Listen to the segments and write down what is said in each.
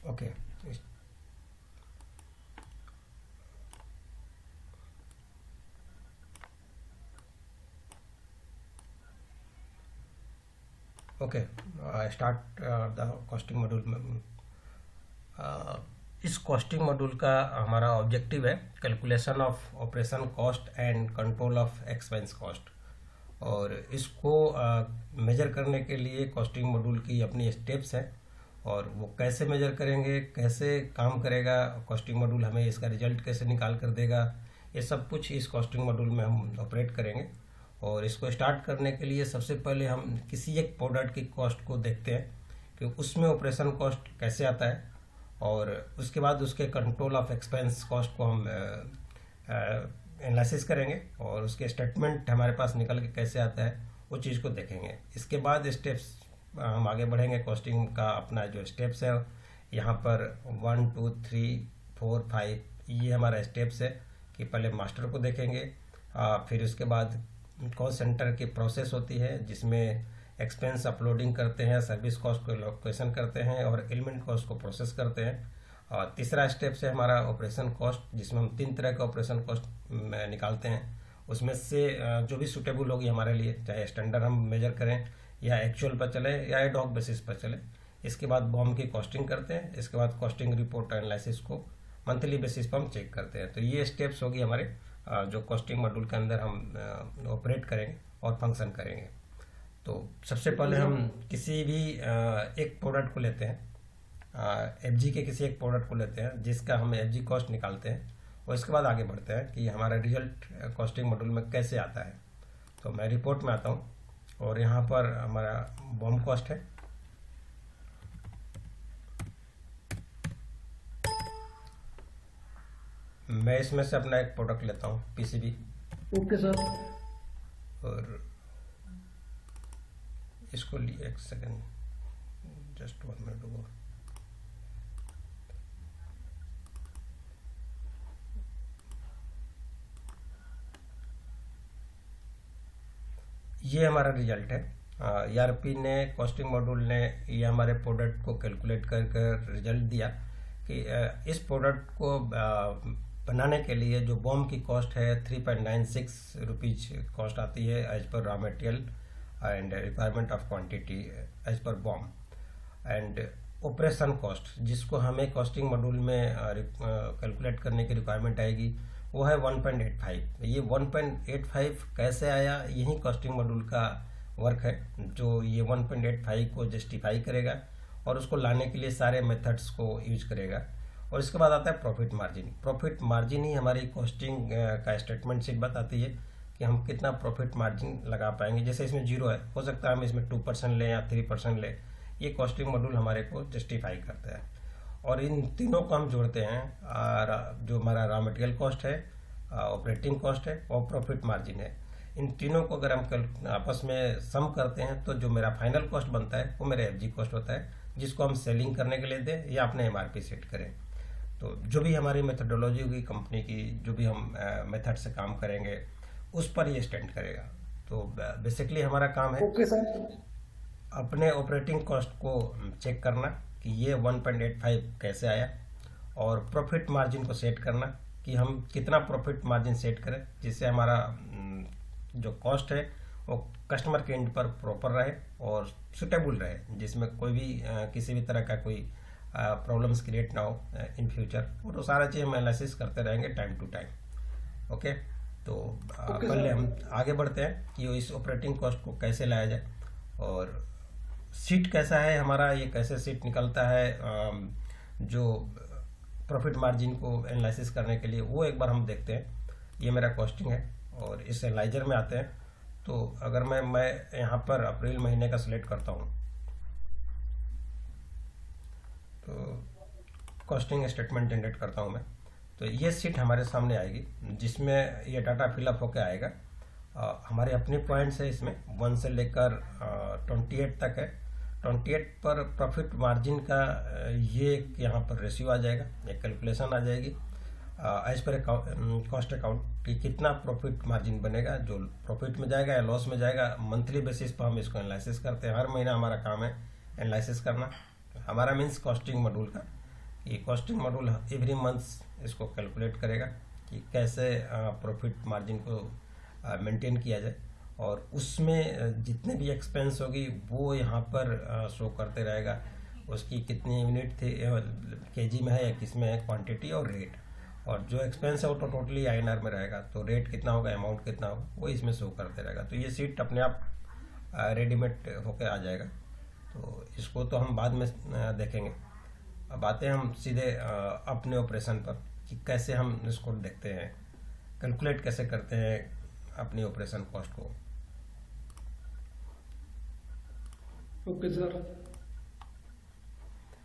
Okay okay start the costing module. इस costing module का हमारा ऑब्जेक्टिव है calculation of operation cost and control of expense cost. और इसको मेजर करने के लिए कॉस्टिंग मॉड्यूल की अपनी स्टेप्स हैं, और वो कैसे मेजर करेंगे, कैसे काम करेगा कॉस्टिंग मॉड्यूल, हमें इसका रिजल्ट कैसे निकाल कर देगा, ये सब कुछ इस कॉस्टिंग मॉड्यूल में हम ऑपरेट करेंगे। और इसको स्टार्ट करने के लिए सबसे पहले हम किसी एक प्रोडक्ट की कॉस्ट को देखते हैं कि उसमें ऑपरेशन कॉस्ट कैसे आता है, और उसके बाद उसके कंट्रोल ऑफ एक्सपेंस कॉस्ट को हम एनालिसिस करेंगे, और उसके स्टेटमेंट हमारे पास निकल के कैसे आता है वो चीज़ को देखेंगे। इसके बाद स्टेप्स हम आगे बढ़ेंगे। कॉस्टिंग का अपना जो स्टेप्स है यहाँ पर 1 2 3 4 5 ये हमारा स्टेप्स है कि पहले मास्टर को देखेंगे, फिर उसके बाद कॉस्ट सेंटर की प्रोसेस होती है जिसमें एक्सपेंस अपलोडिंग करते हैं, सर्विस कॉस्ट को लोकेशन करते हैं और एलिमेंट कॉस्ट को प्रोसेस करते हैं। और तीसरा स्टेप से हमारा ऑपरेशन कॉस्ट, जिसमें हम 3 तरह के ऑपरेशन कॉस्ट निकालते हैं, उसमें से जो भी सूटेबल होगी हमारे लिए, चाहे स्टैंडर्ड हम मेजर करें या एक्चुअल पर चले या एडॉक बेसिस पर चले। इसके बाद बॉम की कॉस्टिंग करते हैं, इसके बाद कॉस्टिंग रिपोर्ट एनालिसिस को मंथली बेसिस पर हम चेक करते हैं। तो ये स्टेप्स होगी हमारे जो कॉस्टिंग मॉड्यूल के अंदर हम ऑपरेट करेंगे और फंक्शन करेंगे। तो सबसे पहले हम किसी भी एक प्रोडक्ट को लेते हैं, एफजी के किसी एक प्रोडक्ट को लेते हैं जिसका हम एफजी कॉस्ट निकालते हैं, और इसके बाद आगे बढ़ते हैं कि हमारा रिजल्ट कॉस्टिंग मॉड्यूल में कैसे आता है। तो मैं रिपोर्ट में आता हूँ और यहाँ पर हमारा बॉम कॉस्ट है। मैं इसमें से अपना एक प्रोडक्ट लेता हूँ पीसीबी, ओके सर। और इसको लिए एक सेकेंड, जस्ट 1 मिनट रुको। ये हमारा रिजल्ट है। ईआरपी ने, कॉस्टिंग मॉड्यूल ने ये हमारे प्रोडक्ट को कैलकुलेट कर रिजल्ट दिया कि इस प्रोडक्ट को बनाने के लिए जो बॉम की कॉस्ट है 3.96 रुपीज कॉस्ट आती है as per raw material and requirement of quantity as per BOM. And operation cost जिसको हमें कॉस्टिंग मॉड्यूल में कैलकुलेट करने की रिक्वायरमेंट आएगी वो है 1.85। ये 1.85 कैसे आया, यही कॉस्टिंग मॉड्यूल का वर्क है जो ये 1.85 को जस्टिफाई करेगा और उसको लाने के लिए सारे मेथड्स को यूज करेगा। और इसके बाद आता है प्रॉफिट मार्जिन। प्रॉफिट मार्जिन ही हमारी कॉस्टिंग का स्टेटमेंट शीट बताती है कि हम कितना प्रॉफिट मार्जिन लगा पाएंगे। जैसे इसमें 0 है, हो सकता है हम इसमें 2% लें या 3% लें, ये कॉस्टिंग मॉड्यूल हमारे को जस्टिफाई करता है। और इन तीनों को हम जोड़ते हैं, और जो हमारा रॉ मटेरियल कॉस्ट है, ऑपरेटिंग कॉस्ट है और प्रॉफिट मार्जिन है, इन तीनों को अगर हम आपस में सम करते हैं तो जो मेरा फाइनल कॉस्ट बनता है वो मेरा एफजी कॉस्ट होता है, जिसको हम सेलिंग करने के लिए दें या अपने एमआरपी सेट करें। तो जो भी हमारी मेथडोलॉजी होगी कंपनी की, जो भी हम मेथड से काम करेंगे उस पर ये स्टैंड करेगा। तो बेसिकली हमारा काम है ओके सर। अपने ऑपरेटिंग कॉस्ट को चेक करना कि ये 1.85 कैसे आया, और प्रॉफिट मार्जिन को सेट करना कि हम कितना प्रॉफिट मार्जिन सेट करें जिससे हमारा जो कॉस्ट है वो कस्टमर के एंड पर प्रॉपर रहे और सुटेबल रहे, जिसमें कोई भी किसी भी तरह का कोई प्रॉब्लम्स क्रिएट ना हो इन फ्यूचर। और वो सारा चीज़ हम एनालिसिस करते रहेंगे टाइम टू टाइम। ओके, तो पहले हम आगे बढ़ते हैं कि इस ऑपरेटिंग कॉस्ट को कैसे लाया जाए, और सीट कैसा है हमारा, ये कैसे सीट निकलता है जो प्रॉफिट मार्जिन को एनालिसिस करने के लिए, वो एक बार हम देखते हैं। ये मेरा कॉस्टिंग है और इस एनालाइजर में आते हैं। तो अगर मैं यहाँ पर अप्रैल महीने का सिलेक्ट करता हूँ तो कॉस्टिंग स्टेटमेंट जनरेट करता हूँ मैं, तो ये सीट हमारे सामने आएगी जिसमें ये डाटा फिलअप होकर आएगा। हमारे अपने पॉइंट्स है इसमें 1 से लेकर 28 तक है। 28 पर प्रॉफिट मार्जिन का ये यहाँ पर रेशियो आ जाएगा, एक कैलकुलेशन आ जाएगी एज पर कॉस्ट अकाउंट कि कितना प्रॉफिट मार्जिन बनेगा, जो प्रॉफिट में जाएगा या लॉस में जाएगा। मंथली बेसिस पर हम इसको एनालिसिस करते हैं, हर महीना हमारा काम है एनालिसिस करना। हमारा मीन्स कॉस्टिंग मॉड्यूल का कि कॉस्टिंग मॉड्यूल एवरी मंथ इसको कैलकुलेट करेगा कि कैसे प्रॉफिट मार्जिन को मेंटेन किया जाए, और उसमें जितने भी एक्सपेंस होगी वो यहाँ पर शो करते रहेगा। उसकी कितनी यूनिट थी, केजी में है या किस में है, क्वांटिटी और रेट, और जो एक्सपेंस है वो तो टोटली INR में रहेगा, तो रेट कितना होगा, अमाउंट कितना होगा, वो इसमें शो करते रहेगा। तो ये सीट अपने आप रेडीमेड होके आ जाएगा। तो इसको तो हम बाद में देखेंगे। अब आते हैं हम सीधे अपने ऑपरेशन पर कि कैसे हम इसको देखते हैं, कैलकुलेट कैसे करते हैं अपनी ऑपरेशन कॉस्ट को। Okay sir.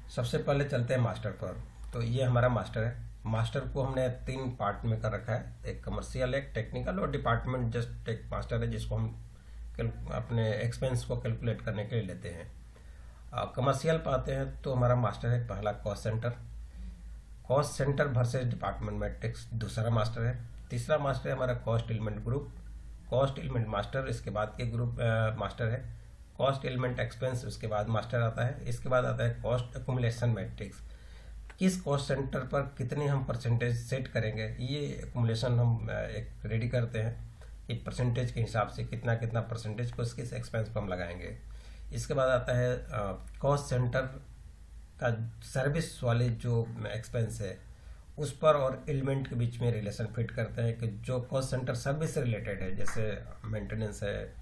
सबसे पहले चलते हैं मास्टर पर। तो ये हमारा मास्टर है। मास्टर को हमने 3 पार्ट में कर रखा है, एक कमर्शियल, एक टेक्निकल और डिपार्टमेंट। जस्ट एक मास्टर है जिसको हम अपने एक्सपेंस को कैलकुलेट करने के लिए लेते हैं। कमर्शियल पर आते हैं तो हमारा मास्टर है पहला cost centre. Cost centre versus department matrix दूसरा मास्टर है। तीसरा मास्टर है हमारा cost element group, cost element master, इसके बाद के ग्रुप मास्टर है कॉस्ट एलिमेंट एक्सपेंस, उसके बाद मास्टर आता है। इसके बाद आता है कॉस्ट एक्यूमुलेशन मैट्रिक्स, किस कॉस्ट सेंटर पर कितनी हम परसेंटेज सेट करेंगे, ये एक्यूमुलेशन हम एक रेडी करते हैं कि परसेंटेज के हिसाब से कितना कितना परसेंटेज को किस एक्सपेंस पर हम लगाएंगे। इसके बाद आता है कॉस्ट सेंटर का सर्विस वाले जो एक्सपेंस है उस पर और एलिमेंट के बीच में रिलेशन फिट करते हैं कि जो कॉस्ट सेंटर सर्विस से रिलेटेड है, जैसे मेंटेनेंस है,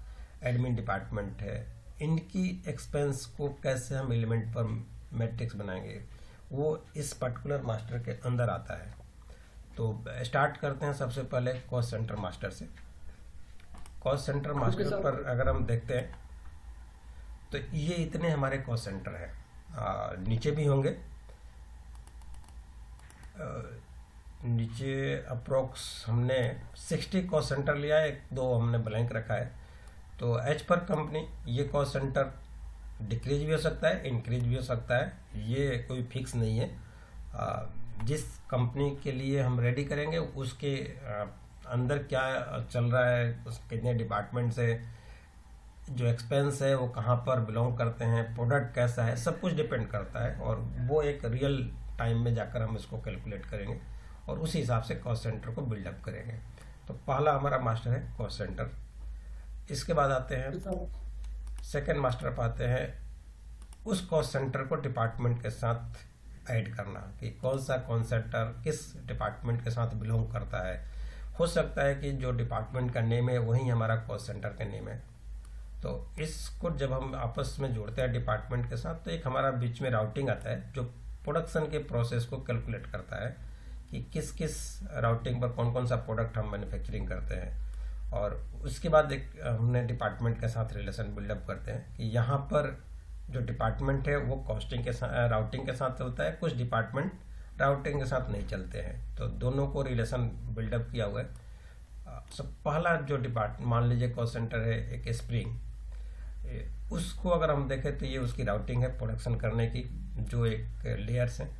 एडमिन डिपार्टमेंट है, इनकी एक्सपेंस को कैसे हम एलिमेंट पर मैट्रिक्स बनाएंगे, वो इस पर्टिकुलर मास्टर के अंदर आता है। तो स्टार्ट करते हैं सबसे पहले कॉस्ट सेंटर मास्टर से। कॉस्ट सेंटर मास्टर पर अगर हम देखते हैं तो ये इतने हमारे कॉस्ट सेंटर हैं। नीचे भी होंगे, नीचे अप्रोक्स हमने 60 कॉस्ट सेंटर लिया है, 1-2 हमने ब्लैंक रखा है। तो एज पर कंपनी ये कॉस्ट सेंटर डिक्रीज भी हो सकता है, इंक्रीज भी हो सकता है, ये कोई फिक्स नहीं है। जिस कंपनी के लिए हम रेडी करेंगे उसके अंदर क्या चल रहा है, उस कितने डिपार्टमेंट से, जो एक्सपेंस है वो कहाँ पर बिलोंग करते हैं, प्रोडक्ट कैसा है, सब कुछ डिपेंड करता है, और वो एक रियल टाइम में जाकर हम इसको कैलकुलेट करेंगे और उसी हिसाब से कॉस्ट सेंटर को बिल्डअप करेंगे। तो पहला हमारा मास्टर है कॉस्ट सेंटर। इसके बाद आते हैं सेकेंड मास्टर पर आते हैं उस कॉस्ट सेंटर को डिपार्टमेंट के साथ ऐड करना कि कौन सा कॉस्ट सेंटर किस डिपार्टमेंट के साथ बिलोंग करता है। हो सकता है कि जो डिपार्टमेंट का नेम है वही हमारा कॉस्ट सेंटर का नेम है। तो इसको जब हम आपस में जोड़ते हैं डिपार्टमेंट के साथ तो एक हमारा बीच में राउटिंग आता है जो प्रोडक्शन के प्रोसेस को कैलकुलेट करता है कि किस किस राउटिंग पर कौन कौन सा प्रोडक्ट हम मैन्युफैक्चरिंग करते हैं। और उसके बाद एक हमने डिपार्टमेंट के साथ रिलेशन बिल्डअप करते हैं कि यहाँ पर जो डिपार्टमेंट है वो कॉस्टिंग के साथ राउटिंग के साथ चलता है, कुछ डिपार्टमेंट राउटिंग के साथ नहीं चलते हैं। तो दोनों को रिलेशन बिल्डअप किया हुआ है। सब पहला जो डिपार्टमेंट मान लीजिए कॉस्ट सेंटर है एक स्प्रिंग, उसको अगर हम देखें तो ये उसकी राउटिंग है प्रोडक्शन करने की, जो एक लेयर्स हैं,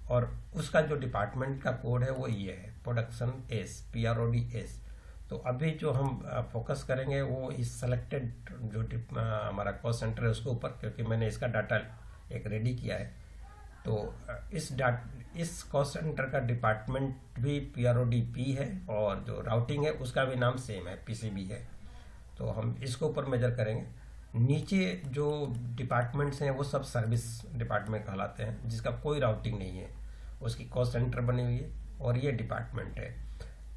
और उसका जो डिपार्टमेंट का कोड है वो ये है प्रोडक्शन एस, PRODS। तो अभी जो हम फोकस करेंगे वो इस सेलेक्टेड जो हमारा कॉस्ट सेंटर है उसके ऊपर, क्योंकि मैंने इसका डाटा एक रेडी किया है। तो इस कॉस्ट सेंटर का डिपार्टमेंट भी PRODP है और जो राउटिंग है उसका भी नाम सेम है, PCB है। तो हम इसको ऊपर मेजर करेंगे। नीचे जो डिपार्टमेंट्स हैं वो सब सर्विस डिपार्टमेंट कहलाते हैं, जिसका कोई राउटिंग नहीं है, उसकी कॉस्ट सेंटर बनी हुई है और ये डिपार्टमेंट है।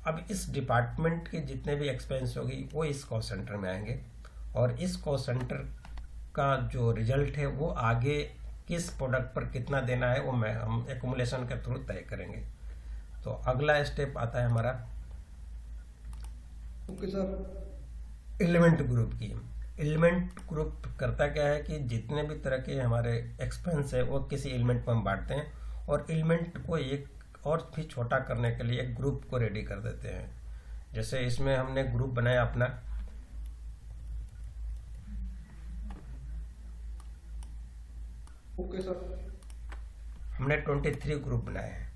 अब इस डिपार्टमेंट के जितने भी एक्सपेंस होगी वो इस कॉस्ट सेंटर में आएंगे, और इस कॉस्ट सेंटर का जो रिजल्ट है वो आगे किस प्रोडक्ट पर कितना देना है वो हम एक्यूमुलेशन के थ्रू तय करेंगे। तो अगला स्टेप आता है हमारा ओके सर एलिमेंट ग्रुप की। एलिमेंट ग्रुप करता क्या है कि जितने भी तरह के हमारे एक्सपेंस है वो किसी एलिमेंट पर हम बांटते हैं और एलिमेंट को एक और भी छोटा करने के लिए एक ग्रुप को रेडी कर देते हैं। जैसे इसमें हमने ग्रुप बनाया अपना, ओके सर, हमने 23 ग्रुप बनाए हैं।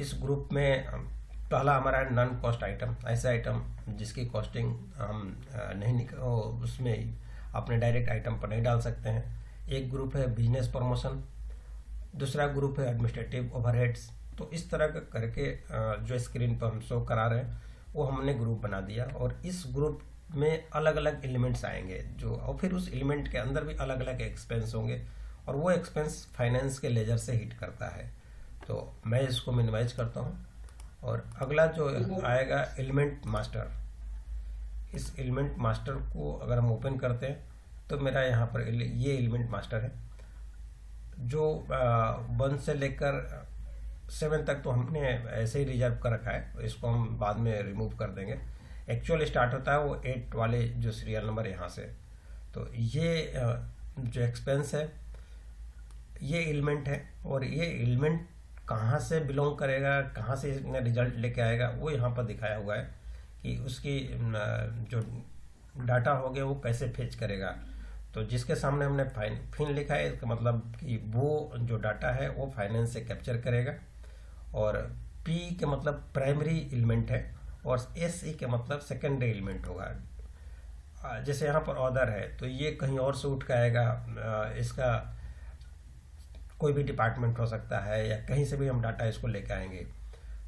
इस ग्रुप में पहला हमारा है नॉन कॉस्ट आइटम, ऐसे आइटम जिसकी कॉस्टिंग हम नहीं उसमें अपने डायरेक्ट आइटम पर नहीं डाल सकते हैं। एक ग्रुप है बिजनेस प्रमोशन, दूसरा ग्रुप है एडमिनिस्ट्रेटिव ओवरहेड्स। तो इस तरह का करके जो स्क्रीन पर हम शो करा रहे हैं वो हमने ग्रुप बना दिया, और इस ग्रुप में अलग अलग एलिमेंट्स आएंगे जो, और फिर उस एलिमेंट के अंदर भी अलग अलग एक्सपेंस होंगे, और वो एक्सपेंस फाइनेंस के लेजर से हिट करता है। तो मैं इसको मिनिमाइज करता हूँ, और अगला जो आएगा एलिमेंट मास्टर। इस एलिमेंट मास्टर को अगर हम ओपन करते हैं तो मेरा यहाँ पर ये एलिमेंट मास्टर है, जो 1 से लेकर 7 तक तो हमने ऐसे ही रिजर्व कर रखा है, इसको हम बाद में रिमूव कर देंगे। एक्चुअल स्टार्ट होता है वो 8 वाले जो सीरियल नंबर यहाँ से। तो ये जो एक्सपेंस है ये एलिमेंट है, और ये एलिमेंट कहाँ से बिलोंग करेगा, कहाँ से इसने रिजल्ट लेके आएगा, वो यहाँ पर दिखाया हुआ है कि उसकी जो डाटा हो गया वो कैसे फेच करेगा। तो जिसके सामने हमने फिन लिखा है, इसका मतलब कि वो जो डाटा है वो फाइनेंस से कैप्चर करेगा, और पी के मतलब प्राइमरी एलिमेंट है, और एस ई के मतलब सेकेंडरी एलिमेंट होगा। जैसे यहाँ पर ऑर्डर है तो ये कहीं और से उठ के आएगा, इसका कोई भी डिपार्टमेंट हो सकता है, या कहीं से भी हम डाटा इसको लेके आएंगे।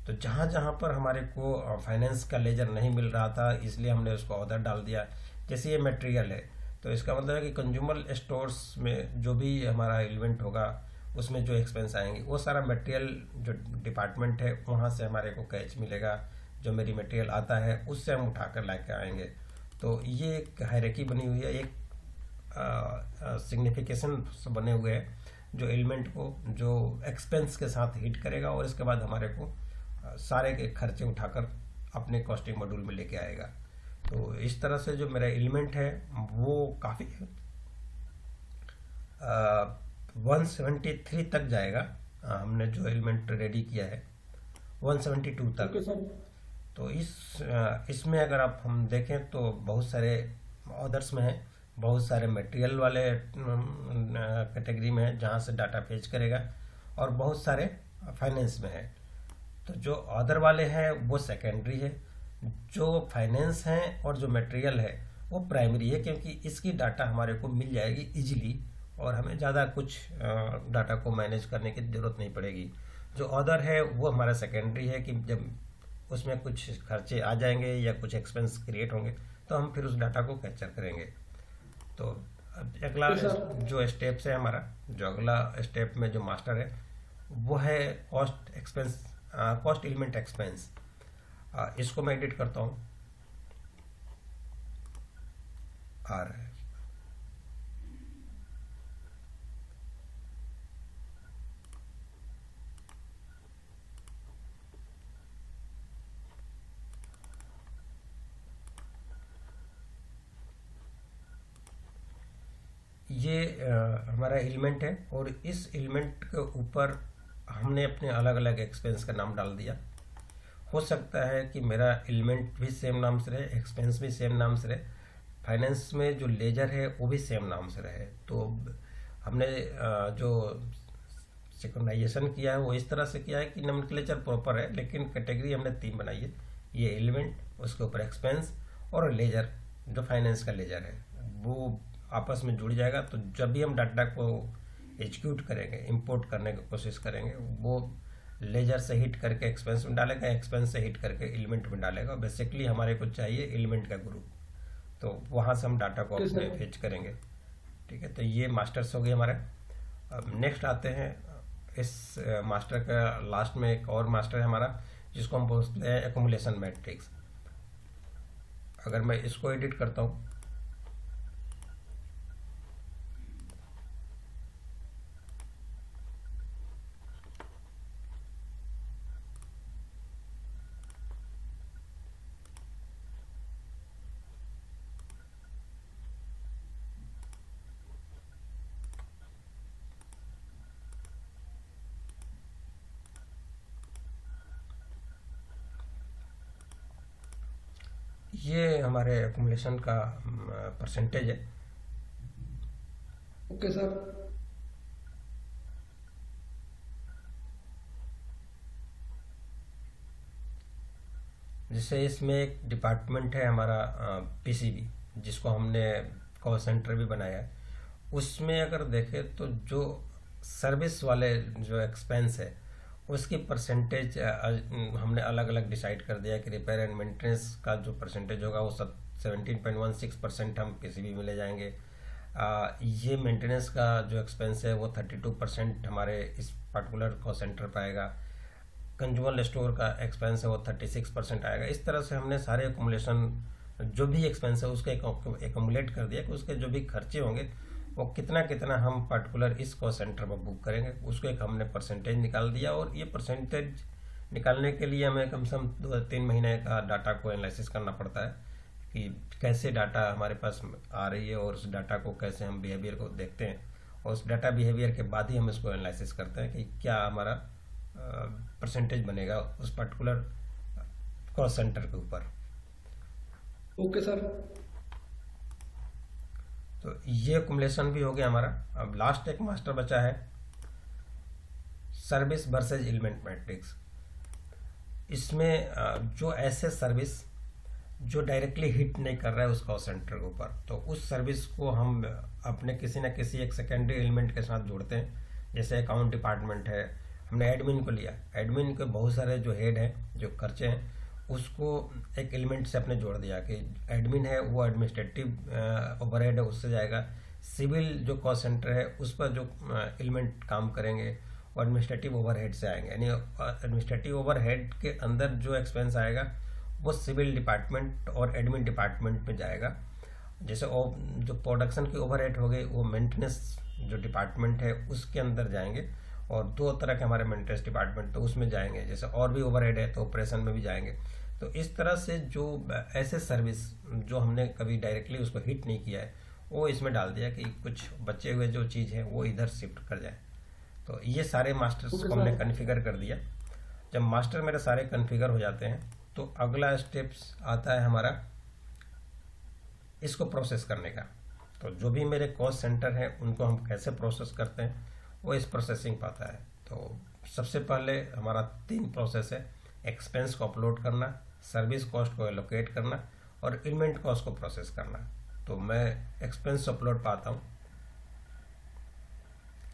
तो जहाँ जहाँ पर हमारे को फाइनेंस का लेजर नहीं मिल रहा था, इसलिए हमने उसको ऑर्डर डाल दिया। जैसे ये मटेरियल है तो इसका मतलब है कि कंज्यूमर स्टोर्स में जो भी हमारा एलिमेंट होगा उसमें जो एक्सपेंस आएंगे वो सारा मटेरियल जो डिपार्टमेंट है वहाँ से हमारे को कैच मिलेगा, जो मेरी मटेरियल आता है उससे हम उठा कर ला के आएंगे। तो ये एक हायरार्की बनी हुई है, एक सिग्निफिकेशन बने हुए हैं जो एलिमेंट को जो एक्सपेंस के साथ हिट करेगा, और इसके बाद हमारे को सारे के खर्चे उठाकर अपने कॉस्टिंग मॉड्यूल में लेके आएगा। तो इस तरह से जो मेरा एलिमेंट है वो काफ़ी 173 तक जाएगा। हमने जो एलिमेंट रेडी किया है 172 तक। Okay sir. तो इसमें अगर आप हम देखें तो बहुत सारे ऑर्डर्स में है, बहुत सारे मटेरियल वाले कैटेगरी में है जहाँ से डाटा फेच करेगा, और बहुत सारे फाइनेंस में है। तो जो ऑर्डर वाले हैं वो सेकेंडरी है, जो फाइनेंस हैं और जो मटेरियल है वो प्राइमरी है, क्योंकि इसकी डाटा हमारे को मिल जाएगी इजीली, और हमें ज़्यादा कुछ डाटा को मैनेज करने की ज़रूरत नहीं पड़ेगी। जो ऑर्डर है वो हमारा सेकेंडरी है, कि जब उसमें कुछ खर्चे आ जाएंगे या कुछ एक्सपेंस क्रिएट होंगे तो हम फिर उस डाटा को कैप्चर करेंगे। तो अगला जो स्टेप्स है हमारा, जो अगला स्टेप में जो मास्टर है वो है कॉस्ट एलिमेंट एक्सपेंस। इसको मैं एडिट करता हूँ, और ये हमारा एलिमेंट है, और इस एलिमेंट के ऊपर हमने अपने अलग अलग एक्सपेंस का नाम डाल दिया। हो सकता है कि मेरा एलिमेंट भी सेम नाम से रहे, एक्सपेंस भी सेम नाम से रहे, फाइनेंस में जो लेजर है वो भी सेम नाम से रहे। तो हमने जो सिंक्रोनाइजेशन किया है वो इस तरह से किया है कि नोमेनक्लेचर प्रॉपर है, लेकिन कैटेगरी हमने 3 बनाई है। ये एलिमेंट, उसके ऊपर एक्सपेंस, और लेजर जो फाइनेंस का लेजर है वो आपस में जुड़ जाएगा। तो जब भी हम डाटा को एग्जीक्यूट करेंगे, इंपोर्ट करने की कोशिश करेंगे, वो लेजर से हिट करके एक्सपेंस में डालेगा, एक्सपेंस से हिट करके एलिमेंट में डालेगा। बेसिकली हमारे को चाहिए एलिमेंट का ग्रुप, तो वहाँ से हम डाटा को अपने फेच करेंगे। ठीक है, तो ये मास्टर्स हो गए हमारे। अब नेक्स्ट आते हैं, इस मास्टर का लास्ट में एक और मास्टर है हमारा जिसको हम बोलते हैं एक्युमुलेशन मैट्रिक्स। अगर मैं इसको एडिट करता हूँ ये हमारे एक्युमुलेशन का परसेंटेज है। Okay sir. जैसे इसमें एक डिपार्टमेंट है हमारा पीसीबी, जिसको हमने कॉल सेंटर भी बनाया है। उसमें अगर देखें तो जो सर्विस वाले जो एक्सपेंस है उसकी परसेंटेज हमने अलग अलग डिसाइड कर दिया कि रिपेयर एंड मेंटेनेंस का जो परसेंटेज होगा वो सब 17.16% हम पीसीबी में ले जाएंगे। ये मेंटेनेंस का जो एक्सपेंस है वो 32% हमारे इस पर्टिकुलर कॉस्ट सेंटर पर आएगा। कंज्यूमर स्टोर का एक्सपेंस है वो 36% आएगा। इस तरह से हमने सारे एकुमुलेशन जो भी एक्सपेंस है उसके एकमुलेट कर दिया कि उसके जो भी खर्चे होंगे वो कितना कितना हम पर्टिकुलर इस कॉस्ट सेंटर पर बुक करेंगे, उसको एक हमने परसेंटेज निकाल दिया। और ये परसेंटेज निकालने के लिए हमें कम से कम 2-3 महीने का डाटा को एनालिसिस करना पड़ता है कि कैसे डाटा हमारे पास आ रही है और उस डाटा को कैसे हम बिहेवियर को देखते हैं, और उस डाटा बिहेवियर के बाद ही हम इसको एनालिसिस करते हैं कि क्या हमारा परसेंटेज बनेगा उस पर्टिकुलर कॉस्ट सेंटर के ऊपर। Okay sir. तो ये एक्युमुलेशन भी हो गया हमारा। अब लास्ट एक मास्टर बचा है सर्विस वर्सेज एलिमेंट मैट्रिक्स। इसमें जो ऐसे सर्विस जो डायरेक्टली हिट नहीं कर रहा है उस कॉस्ट सेंटर के ऊपर, तो उस सर्विस को हम अपने किसी न किसी एक सेकेंडरी एलिमेंट के साथ जोड़ते हैं। जैसे अकाउंट डिपार्टमेंट है, हमने एडमिन को लिया, एडमिन के बहुत सारे जो हेड हैं, जो खर्चे हैं, उसको एक एलिमेंट से अपने जोड़ दिया कि एडमिन है वो एडमिनिस्ट्रेटिव ओवरहेड है उससे जाएगा। सिविल जो कॉस्ट सेंटर है उस पर जो एलिमेंट काम करेंगे वो एडमिनिस्ट्रेटिव ओवरहेड से आएंगे, यानी एडमिनिस्ट्रेटिव ओवरहेड के अंदर जो एक्सपेंस आएगा वो सिविल डिपार्टमेंट और एडमिन डिपार्टमेंट में जाएगा। जैसे जो प्रोडक्शन की ओवरहेड हो गई वो मेंटेनेंस जो डिपार्टमेंट है उसके अंदर जाएंगे, और 2 तरह के हमारे मेंटेनेंस डिपार्टमेंट तो उसमें जाएंगे। जैसे और भी ओवरहेड है तो ऑपरेशन में भी जाएंगे। तो इस तरह से जो ऐसे सर्विस जो हमने कभी डायरेक्टली उसको हिट नहीं किया है वो इसमें डाल दिया कि कुछ बचे हुए जो चीज़ है वो इधर शिफ्ट कर जाए। तो ये सारे मास्टर्स को हमने कन्फिगर कर दिया। जब मास्टर मेरे सारे कन्फिगर हो जाते हैं तो अगला स्टेप्स आता है हमारा इसको प्रोसेस करने का। तो जो भी मेरे कॉस्ट सेंटर हैं उनको हम कैसे प्रोसेस करते हैं वो इस प्रोसेसिंग पर आता है। तो सबसे पहले हमारा 3 प्रोसेस है, एक्सपेंस को अपलोड करना, सर्विस कॉस्ट को एलोकेट करना और एलिमेंट कॉस्ट को प्रोसेस करना। तो मैं एक्सपेंस अपलोड पाता हूँ।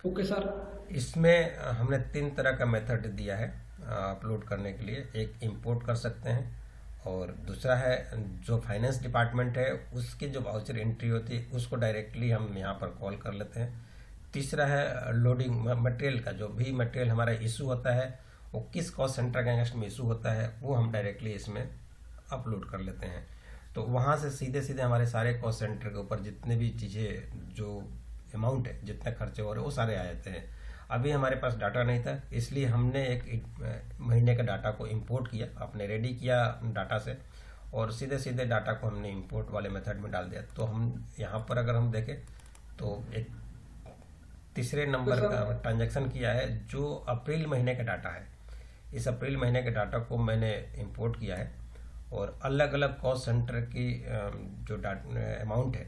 Okay sir. इसमें हमने 3 तरह का मेथड दिया है अपलोड करने के लिए। एक इंपोर्ट कर सकते हैं, और दूसरा है जो फाइनेंस डिपार्टमेंट है उसकी जो वाउचर एंट्री होती है उसको डायरेक्टली हम यहाँ पर कॉल कर लेते हैं। तीसरा है लोडिंग मटेरियल का, जो भी मटेरियल हमारा इशू होता है वो किस कॉस्ट सेंटर के अगेंस्ट में इशू होता है वो हम डायरेक्टली इसमें अपलोड कर लेते हैं। तो वहाँ से सीधे सीधे हमारे सारे कॉस्ट सेंटर के ऊपर जितने भी चीज़ें जो अमाउंट है जितने खर्चे हो रहे हैं वो सारे आ जाते हैं। अभी हमारे पास डाटा नहीं था इसलिए हमने एक महीने का डाटा को इंपोर्ट किया, आपने रेडी किया डाटा से, और सीधे सीधे डाटा को हमने इंपोर्ट वाले मेथड में डाल दिया। तो हम यहाँ पर अगर हम देखें तो एक तीसरे नंबर का ट्रांजैक्शन किया है जो अप्रैल महीने का डाटा है। इस अप्रैल महीने के डाटा को मैंने इंपोर्ट किया है, और अलग अलग कॉस्ट सेंटर की जो अमाउंट है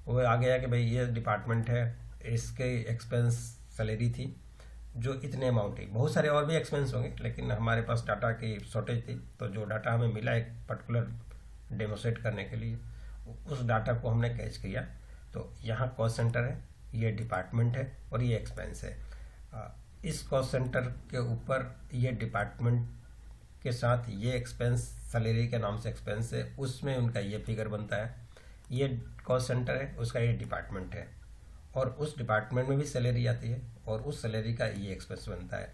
वो आ गया कि भाई ये डिपार्टमेंट है, इसके एक्सपेंस सैलरी थी जो इतने अमाउंट है। बहुत सारे और भी एक्सपेंस होंगे लेकिन हमारे पास डाटा की शॉर्टेज थी, तो जो डाटा हमें मिला एक पर्टिकुलर डेमोस्ट्रेट करने के लिए उस डाटा को हमने कैच किया। तो यहाँ कॉस्ट सेंटर है, ये डिपार्टमेंट है और ये एक्सपेंस है। इस कॉस्ट सेंटर के ऊपर ये डिपार्टमेंट के साथ ये एक्सपेंस सैलरी के नाम से एक्सपेंस है, उसमें उनका ये फिगर बनता है। ये कॉस्ट सेंटर है, उसका ये डिपार्टमेंट है, और उस डिपार्टमेंट में भी सैलरी आती है और उस सैलरी का ये एक्सपेंस बनता है।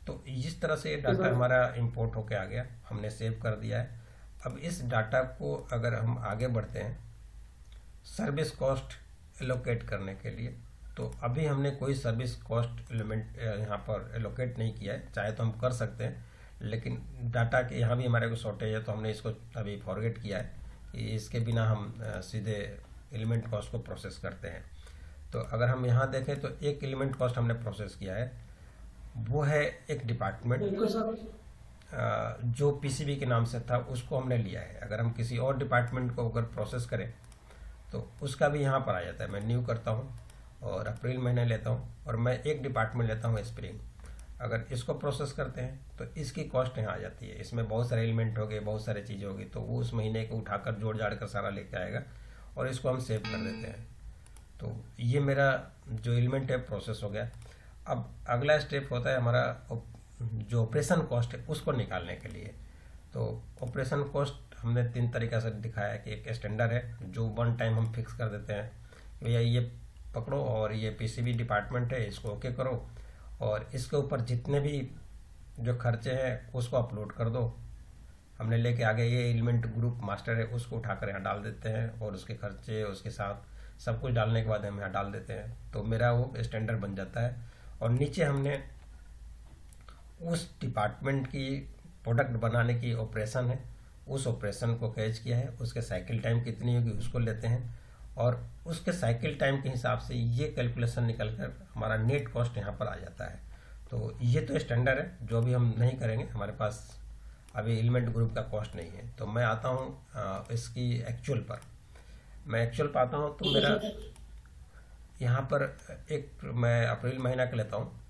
तो इस तरह से ये डाटा हमारा इंपोर्ट होके आ गया, हमने सेव कर दिया है। अब इस डाटा को अगर हम आगे बढ़ते हैं सर्विस कॉस्ट एलोकेट करने के लिए, तो अभी हमने कोई सर्विस कॉस्ट एलिमेंट यहाँ पर एलोकेट नहीं किया है। चाहे तो हम कर सकते हैं, लेकिन डाटा के यहाँ भी हमारे को शॉर्टेज है तो हमने इसको अभी फॉरगेट किया है कि इसके बिना हम सीधे एलिमेंट कॉस्ट को प्रोसेस करते हैं। तो अगर हम यहाँ देखें तो एक एलिमेंट कॉस्ट हमने प्रोसेस किया है, वो है एक डिपार्टमेंट जो पीसीबी के नाम से था, उसको हमने लिया है। अगर हम किसी और डिपार्टमेंट को अगर प्रोसेस करें तो उसका भी यहाँ पर आ जाता है। मैं न्यू करता हूँ और अप्रैल महीने लेता हूँ, और मैं एक डिपार्टमेंट लेता हूँ स्प्रिंग। अगर इसको प्रोसेस करते हैं तो इसकी कॉस्ट यहाँ आ जाती है। इसमें बहुत सारे एलिमेंट हो गए, बहुत सारी चीज़ें होगी, तो वो उस महीने को उठाकर जोड़ जाड़ कर सारा लेके आएगा और इसको हम सेव कर देते हैं। तो ये मेरा जो एलिमेंट है प्रोसेस हो गया। अब अगला स्टेप होता है हमारा जो ऑपरेशन कॉस्ट है उसको निकालने के लिए। तो ऑपरेशन कॉस्ट हमने 3 तरीक़ा से दिखाया कि एक स्टैंडर्ड है जो वन टाइम हम फिक्स कर देते हैं, भैया ये पकड़ो और ये पीसीबी डिपार्टमेंट है, इसको ओके करो और इसके ऊपर जितने भी जो खर्चे हैं उसको अपलोड कर दो। हमने लेके आगे ये एलिमेंट ग्रुप मास्टर है उसको उठाकर यहाँ डाल देते हैं और उसके खर्चे उसके साथ सब कुछ डालने के बाद हम यहाँ डाल देते हैं, तो मेरा वो स्टैंडर्ड बन जाता है। और नीचे हमने उस डिपार्टमेंट की प्रोडक्ट बनाने की ऑपरेशन है, उस ऑपरेशन को कैच किया है, उसके साइकिल टाइम कितनी होगी उसको लेते हैं और उसके साइकिल टाइम के हिसाब से ये कैलकुलेशन निकल कर हमारा नेट कॉस्ट यहाँ पर आ जाता है। तो ये तो स्टैंडर्ड है जो अभी हम नहीं करेंगे, हमारे पास अभी एलिमेंट ग्रुप का कॉस्ट नहीं है। तो मैं आता हूँ इसकी एक्चुअल पर। मैं एक्चुअल पर आता हूँ तो मेरा यहाँ पर एक मैं अप्रैल महीना का लेता हूँ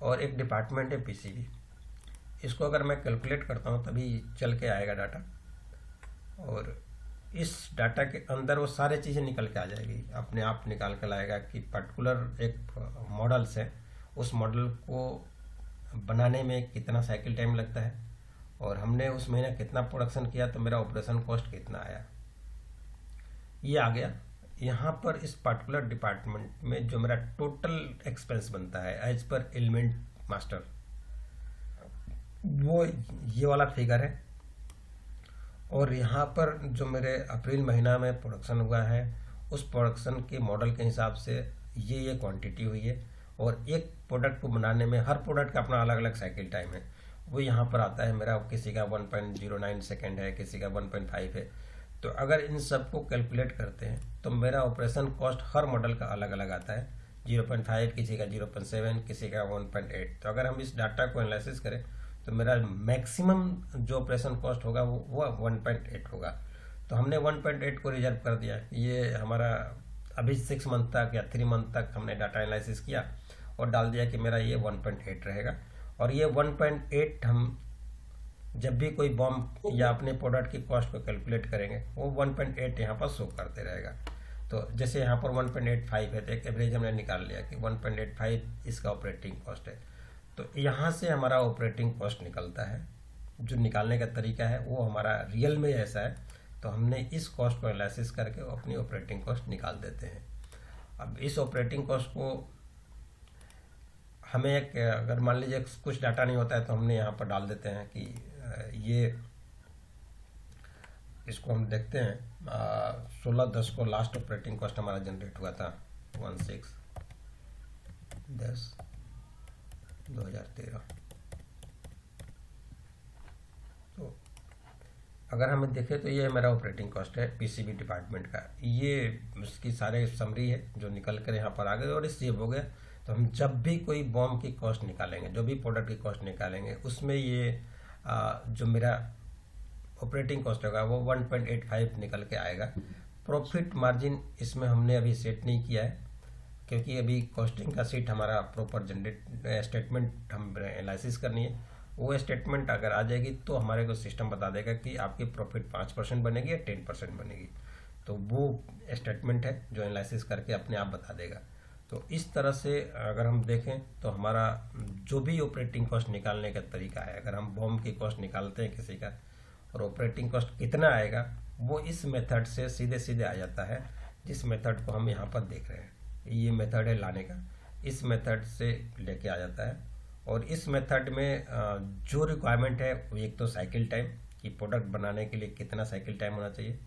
और एक डिपार्टमेंट है पीसीबी। इसको अगर मैं कैलकुलेट करता हूँ तभी चल के आएगा डाटा और इस डाटा के अंदर वो सारी चीज़ें निकल के आ जाएगी, अपने आप निकाल कर लाएगा कि पर्टिकुलर एक मॉडल्स है उस मॉडल को बनाने में कितना साइकिल टाइम लगता है और हमने उस महीने कितना प्रोडक्शन किया तो मेरा ऑपरेशन कॉस्ट कितना आया, ये आ गया। यहाँ पर इस पर्टिकुलर डिपार्टमेंट में जो मेरा टोटल एक्सपेंस बनता है एज पर एलिमेंट मास्टर, वो ये वाला फिगर है। और यहाँ पर जो मेरे अप्रैल महीना में प्रोडक्शन हुआ है उस प्रोडक्शन के मॉडल के हिसाब से ये क्वांटिटी हुई है और एक प्रोडक्ट को बनाने में हर प्रोडक्ट का अपना अलग अलग साइकिल टाइम है, वो यहाँ पर आता है मेरा। किसी का 1.09 सेकेंड है, किसी का 1.5 है। तो अगर इन सब को कैलकुलेट करते हैं तो मेरा ऑपरेशन कॉस्ट हर मॉडल का अलग अलग आता है, 0.5, किसी का 0.7, किसी का 1.8। तो अगर हम इस डाटा को एनालिसिस करें तो मेरा मैक्सिमम जो ऑपरेशन कॉस्ट होगा वो 1.8 होगा। तो हमने 1.8 को रिजर्व कर दिया। ये हमारा अभी 6 मंथ तक या 3 मंथ तक हमने डाटा एनालिसिस किया और डाल दिया कि मेरा ये 1.8 रहेगा। और ये 1.8 हम जब भी कोई बॉम्ब या अपने प्रोडक्ट की कॉस्ट को कैलकुलेट करेंगे वो 1.8 यहाँ पर शो करते रहेगा। तो जैसे यहाँ पर 1.85 है तो एक एवरेज हमने निकाल लिया कि 1.85 इसका ऑपरेटिंग कॉस्ट है। तो यहाँ से हमारा ऑपरेटिंग कॉस्ट निकलता है। जो निकालने का तरीका है वो हमारा रियल में ऐसा है, तो हमने इस कॉस्ट को एनालिसिस करके अपनी ऑपरेटिंग कॉस्ट निकाल देते हैं। अब इस ऑपरेटिंग कॉस्ट को हमें एक अगर मान लीजिए कुछ डाटा नहीं होता है तो हमने यहाँ पर डाल देते हैं कि ये इसको हम देखते हैं 16/10 को लास्ट ऑपरेटिंग कॉस्ट हमारा जनरेट हुआ था 16/10/2013। तो अगर हमें देखें तो ये मेरा ऑपरेटिंग कॉस्ट है पीसीबी डिपार्टमेंट का। ये उसकी सारे समरी है जो निकल कर यहाँ पर आ गए और इस सेव हो गया। तो हम जब भी कोई बॉम्ब की कॉस्ट निकालेंगे, जो भी प्रोडक्ट की कॉस्ट निकालेंगे, उसमें ये जो मेरा ऑपरेटिंग कॉस्ट होगा वो 1.85 निकल के आएगा। प्रॉफिट मार्जिन इसमें हमने अभी सेट नहीं किया है क्योंकि अभी कॉस्टिंग का सीट हमारा प्रॉपर जनरेट स्टेटमेंट हम एनालिसिस करनी है। वो स्टेटमेंट अगर आ जाएगी तो हमारे को सिस्टम बता देगा कि आपकी प्रॉफिट 5% बनेगी या 10% बनेगी। तो वो स्टेटमेंट है जो एनालिसिस करके अपने आप बता देगा। तो इस तरह से अगर हम देखें तो हमारा जो भी ऑपरेटिंग कॉस्ट निकालने का तरीका है, अगर हम बॉम्ब की कॉस्ट निकालते हैं किसी का और ऑपरेटिंग कॉस्ट कितना आएगा वो इस मेथड से सीधे सीधे आ जाता है, जिस मेथड को हम यहाँ पर देख रहे हैं। ये मेथड है लाने का, इस मेथड से लेके आ जाता है। और इस मेथड में जो रिक्वायरमेंट है वो एक तो साइकिल टाइम कि प्रोडक्ट बनाने के लिए कितना साइकिल टाइम होना चाहिए,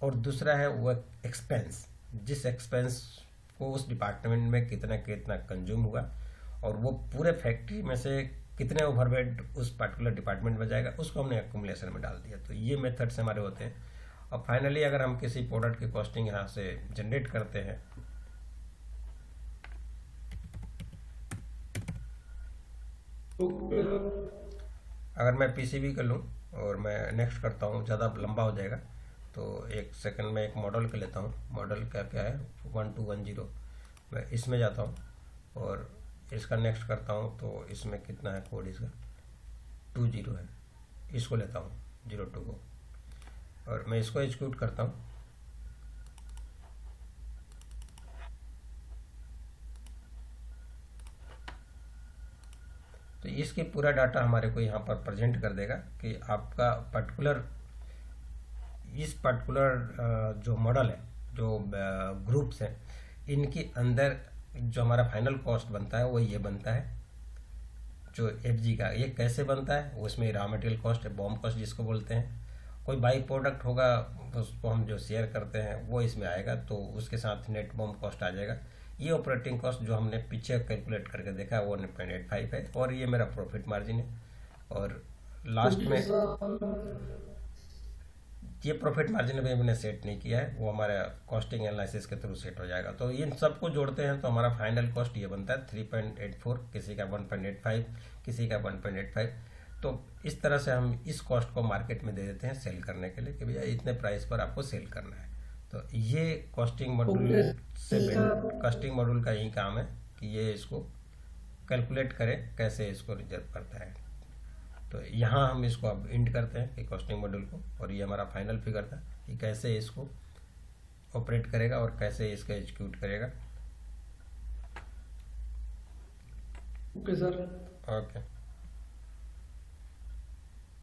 और दूसरा है वो एक्सपेंस, जिस एक्सपेंस को उस डिपार्टमेंट में कितना कितना कंज्यूम हुआ और वो पूरे फैक्ट्री में से कितने ओवरहेड उस पर्टिकुलर डिपार्टमेंट में जाएगा, उसको हमने एक्यूमुलेशन में डाल दिया। तो ये मेथड्स हमारे होते हैं। और फाइनली अगर हम किसी प्रोडक्ट की कॉस्टिंग यहाँ से जनरेट करते हैं अगर मैं पीसीबी कर लूँ और मैं नेक्स्ट करता हूँ, ज़्यादा लंबा हो जाएगा तो एक सेकंड में एक मॉडल का लेता हूँ। मॉडल का क्या है 1210, मैं इसमें जाता हूँ और इसका नेक्स्ट करता हूँ तो इसमें कितना है कोड, इसका 20 है, इसको लेता हूँ 02 को और मैं इसको एग्जीक्यूट करता हूँ। तो इसकी पूरा डाटा हमारे को यहाँ पर प्रेजेंट कर देगा कि आपका इस पर्टिकुलर जो मॉडल है, जो ग्रुप्स हैं, इनके अंदर जो हमारा फाइनल कॉस्ट बनता है वो ये बनता है जो FG का। ये कैसे बनता है, उसमें रॉ मटेरियल कॉस्ट है, बॉम्ब कॉस्ट जिसको बोलते हैं। कोई बाई प्रोडक्ट होगा उसको हम जो शेयर करते हैं वो इसमें आएगा, तो उसके साथ नेट बॉम्ब कॉस्ट आ जाएगा। ये ऑपरेटिंग कॉस्ट जो हमने पीछे कैलकुलेट करके देखा है वो 1.85 है, और ये मेरा प्रॉफिट मार्जिन है। और लास्ट ओके में सर। ये प्रॉफिट मार्जिन भी मैंने सेट नहीं किया है, वो हमारा कॉस्टिंग एनालिसिस के थ्रू सेट हो जाएगा। तो इन सबको जोड़ते हैं तो हमारा फाइनल कॉस्ट ये बनता है 3.84, किसी का 1.85, किसी का 1.85। तो इस तरह से हम इस कॉस्ट को मार्केट में दे देते हैं सेल करने के लिए कि भैया इतने प्राइस पर आपको सेल करना है। तो ये कॉस्टिंग मॉड्यूल कॉस्टिंग मॉड्यूल का यही काम है कि ये इसको कैलकुलेट करे कैसे इसको रिजर्व करता है। तो यहाँ हम इसको अब इंड करते हैं कि कॉस्टिंग मॉड्यूल को, और ये हमारा फाइनल फिगर था कि कैसे इसको ऑपरेट करेगा और कैसे इसका एग्जीक्यूट करेगा। Okay sir. ओके।